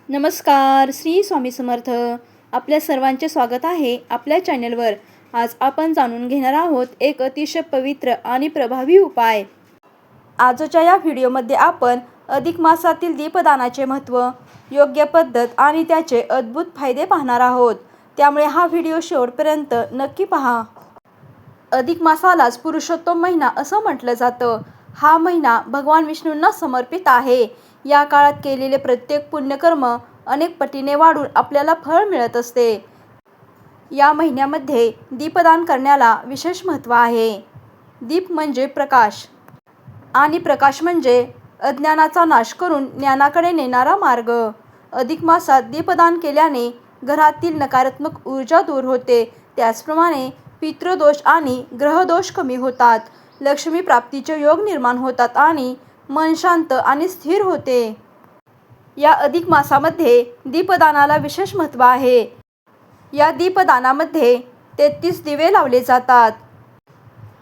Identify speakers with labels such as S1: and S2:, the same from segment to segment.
S1: नमस्कार, श्री स्वामी समर्थ. आपल्या सर्वांचे स्वागत आहे आपल्या चॅनलवर. आज आपण जाणून घेणार आहोत एक अतिशय पवित्र आणि प्रभावी उपाय. आजच्या या व्हिडिओमध्ये आपण अधिक मासातील दीपदानाचे महत्त्व, योग्य पद्धत आणि त्याचे अद्भुत फायदे पाहणार आहोत. त्यामुळे हा व्हिडिओ शेवटपर्यंत नक्की पहा. अधिक मासालाच पुरुषोत्तम महिना असं म्हटलं जातं. हा महिना भगवान विष्णूंना समर्पित आहे. या काळात केलेले प्रत्येक पुण्यकर्म अनेक पटीने वाढून आपल्याला फळ मिळत असते. या महिन्यामध्ये दीपदान करण्याला विशेष महत्त्व आहे. दीप म्हणजे प्रकाश आणि प्रकाश म्हणजे अज्ञानाचा नाश करून ज्ञानाकडे नेणारा मार्ग. अधिक मासात दीपदान केल्याने घरातील नकारात्मक ऊर्जा दूर होते. त्याचप्रमाणे पितृदोष आणि ग्रहदोष कमी होतात. लक्ष्मी प्राप्तीचे योग निर्माण होतात आणि मन शांत आणि स्थिर होते. या अधिक मासामध्ये दीपदानाला विशेष महत्त्व आहे. या दीपदानामध्ये 33 दिवे लावले जातात.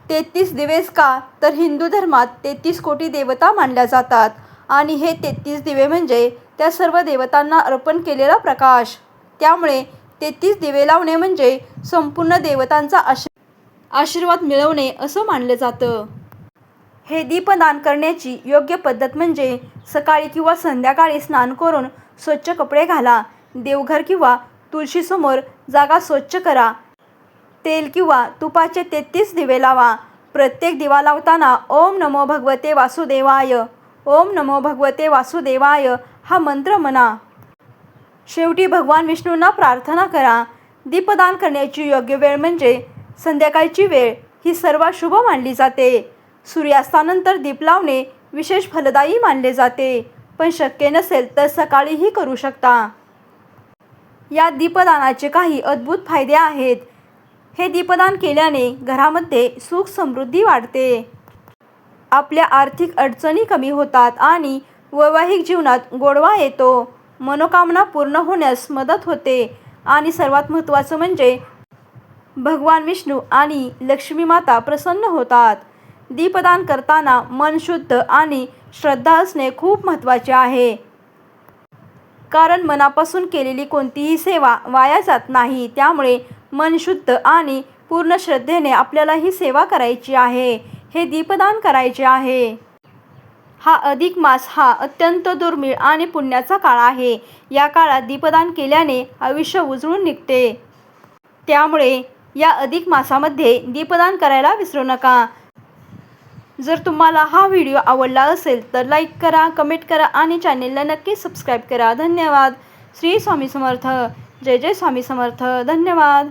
S1: 33 दिवेच का, तर हिंदू धर्मात 33 कोटी देवता मानल्या जातात आणि हे 33 दिवे म्हणजे त्या सर्व देवतांना अर्पण केलेला प्रकाश. त्यामुळे 33 दिवे लावणे म्हणजे संपूर्ण देवतांचा आशीर्वाद मिळवणे असं मानलं जातं. हे दीपदान करण्याची योग्य पद्धत म्हणजे सकाळी किंवा संध्याकाळी स्नान करून स्वच्छ कपडे घाला. देवघर किंवा तुळशीसमोर जागा स्वच्छ करा. तेल किंवा तुपाचे 33 दिवे लावा. प्रत्येक दिवा लावताना ओम नमो भगवते वासुदेवाय, ओम नमो भगवते वासुदेवाय हा मंत्र म्हणा. शेवटी भगवान विष्णूंना प्रार्थना करा. दीपदान करण्याची योग्य वेळ म्हणजे संध्याकाळची वेळ. ही सर्वात शुभ मानली जाते. सूर्यास्तानंतर दीप लावणे विशेष फलदायी मानले जाते, पण शक्य नसेल तर सकाळीही करू शकता. या दीपदानाचे काही अद्भुत फायदे आहेत. हे दीपदान केल्याने घरामध्ये सुख समृद्धी वाढते. आपल्या आर्थिक अडचणी कमी होतात आणि वैवाहिक जीवनात गोडवा येतो. मनोकामना पूर्ण होण्यास मदत होते आणि सर्वात महत्त्वाचं म्हणजे भगवान विष्णू आणि लक्ष्मी माता प्रसन्न होतात. दीपदान करताना मन शुद्ध आणि श्रद्धा असणे खूप महत्त्वाचे आहे. कारण मनापासून केलेली कोणतीही सेवा वाया जात नाही. त्यामुळे मन शुद्ध आणि पूर्ण श्रद्धेने आपल्याला ही सेवा करायची आहे. हे दीपदान करायचे आहे. हा अधिक मास हा अत्यंत दुर्मिळ आणि पुण्याचा काळ आहे. या काळात दीपदान केल्याने आयुष्य उजळून निघते. त्यामुळे या अधिक मासामध्ये दीपदान करायला विसरू नका. जर तुम्हाला हा व्हिडिओ आवडला असेल तर लाईक करा, कमेंट करा आणि चॅनेलला नक्की सबस्क्राईब करा. धन्यवाद. श्री स्वामी समर्थ. जय जय स्वामी समर्थ. धन्यवाद.